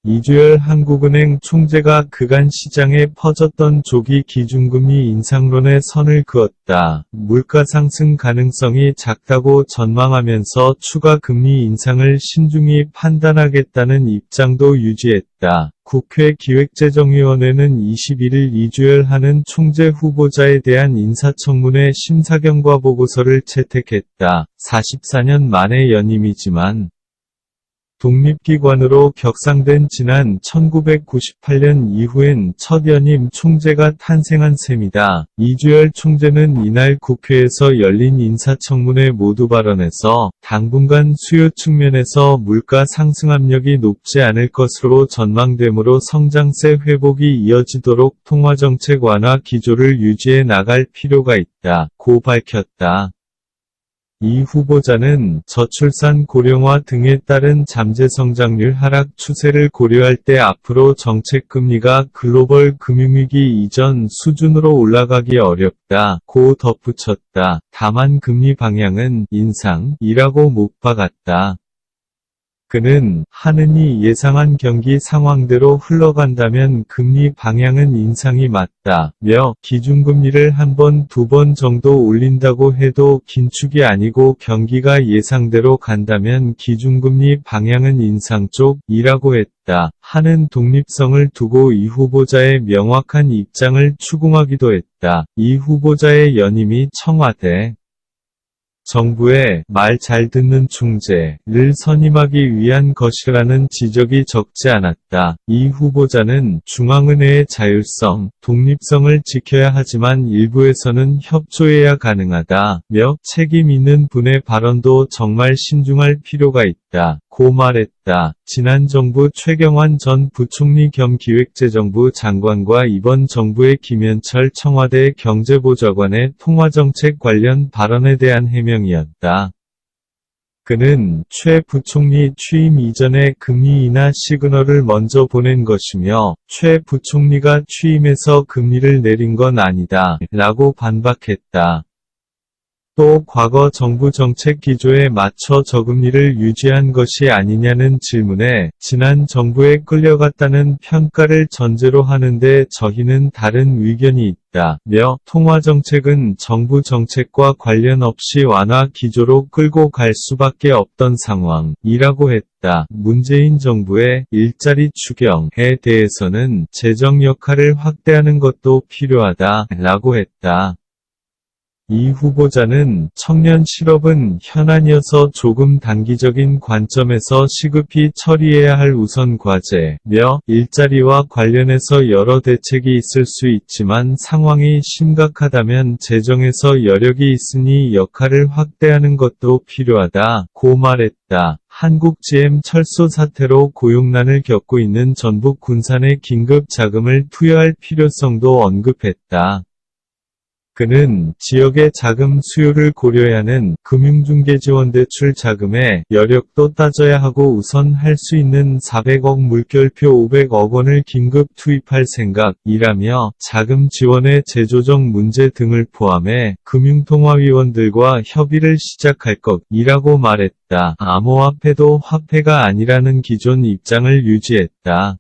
이주열 한국은행 총재가 그간 시장에 퍼졌던 조기 기준금리 인상론에 선을 그었다. 물가 상승 가능성이 작다고 전망하면서 추가 금리 인상을 신중히 판단하겠다는 입장도 유지했다. 국회 기획재정위원회는 21일 이주열 한 총재 후보자에 대한 인사청문회 심사경과 보고서를 채택했다. 44년 만의 연임이지만 독립기관으로 격상된 지난 1998년 이후엔 첫 연임 총재가 탄생한 셈이다. 이주열 총재는 이날 국회에서 열린 인사청문회 모두 발언에서 당분간 수요 측면에서 물가 상승 압력이 높지 않을 것으로 전망되므로 성장세 회복이 이어지도록 통화정책 완화 기조를 유지해 나갈 필요가 있다. 고 밝혔다. 이 후보자는 저출산 고령화 등에 따른 잠재성장률 하락 추세를 고려할 때 앞으로 정책금리가 글로벌 금융위기 이전 수준으로 올라가기 어렵다. 고 덧붙였다. 다만 금리 방향은 인상이라고 못 박았다. 그는 하느니 예상한 경기 상황대로 흘러간다면 금리 방향은 인상이 맞다며 기준금리를 한 번, 두 번 정도 올린다고 해도 긴축이 아니고 경기가 예상대로 간다면 기준금리 방향은 인상 쪽이라고 했다. 하는 독립성을 두고 이 후보자의 명확한 입장을 추궁하기도 했다. 이 후보자의 연임이 청와대 정부의 말 잘 듣는 총재를 선임하기 위한 것이라는 지적이 적지 않았다. 이 후보자는 중앙은행의 자율성, 독립성을 지켜야 하지만 일부에서는 협조해야 가능하다며 책임 있는 분의 발언도 정말 신중할 필요가 있다. 고 말했다. 지난 정부 최경환 전 부총리 겸 기획재정부 장관과 이번 정부의 김현철 청와대 경제보좌관의 통화정책 관련 발언에 대한 해명이었다. 그는 최 부총리 취임 이전에 금리 인하 시그널을 먼저 보낸 것이며 최 부총리가 취임해서 금리를 내린 건 아니다. 라고 반박했다. 또 과거 정부 정책 기조에 맞춰 저금리를 유지한 것이 아니냐는 질문에 지난 정부에 끌려갔다는 평가를 전제로 하는데 저희는 다른 의견이 있다며 통화정책은 정부 정책과 관련 없이 완화 기조로 끌고 갈 수밖에 없던 상황이라고 했다. 문재인 정부의 일자리 추경에 대해서는 재정 역할을 확대하는 것도 필요하다라고 했다. 이 후보자는 청년 실업은 현안이어서 조금 단기적인 관점에서 시급히 처리해야 할 우선 과제며 일자리와 관련해서 여러 대책이 있을 수 있지만 상황이 심각하다면 재정에서 여력이 있으니 역할을 확대하는 것도 필요하다. 고 말했다. 한국 GM 철소 사태로 고용난을 겪고 있는 전북 군산에 긴급 자금을 투여할 필요성도 언급했다. 그는 지역의 자금 수요를 고려해야 하는 금융중개지원대출 자금의 여력도 따져야 하고 우선 할 수 있는 400억 물결표 500억 원을 긴급 투입할 생각이라며 자금 지원의 재조정 문제 등을 포함해 금융통화위원들과 협의를 시작할 것이라고 말했다. 암호화폐도 화폐가 아니라는 기존 입장을 유지했다.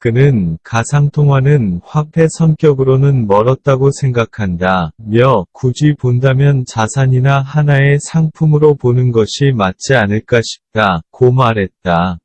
그는 가상통화는 화폐 성격으로는 멀었다고 생각한다며 굳이 본다면 자산이나 하나의 상품으로 보는 것이 맞지 않을까 싶다. 고 말했다.